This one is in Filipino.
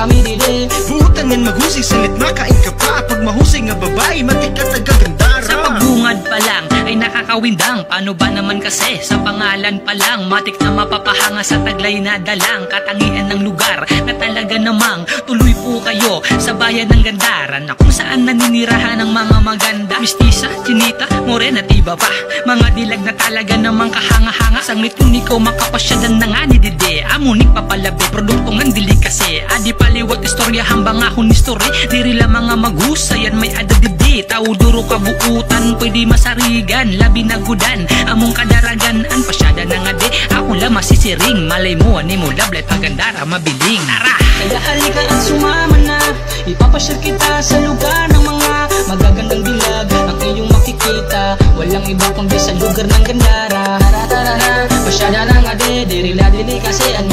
kami dide. Buutan yan maghusay salit makain ka pa. Pag mahusay nga babae matikat agagandara. Sa pagbungad pa lang ay nakakawindang. Paano ba naman kasi sa pangalan pa lang matik na mapapahanga sa taglay na dalang. Katangian ng lugar na talaga namang tuloy po kayo sa bayan ng Gandara, na kung saan naninirahan ng mga maganda. Mistisa, chinita, morena, tiba pa. Mga dilag na talaga namang kahanga-hanga. Sanglit kung ikaw makapasyadan na nga ni Dede. Amunik papalabi, produkto ng dili kasi. Adi paliwat istorya hambang ahon ni story. Diri lang mga magusayan may adadidi. Tauduro kabuutan, pwede masarigan. Labi na gudan, among kadaragan. An pasyada na nga de, ako lang masisiring. Malay mo, ani mo lablet pagandara, mabiling. Tara! Kaya halika at sumama na. Ipapasyal kita sa lugar ng mga magagandang dilag. Ang iyong makikita, walang iba kundi sa lugar ng Gandara. Tara tara na, pasyada na nga de, diri la dili kasi an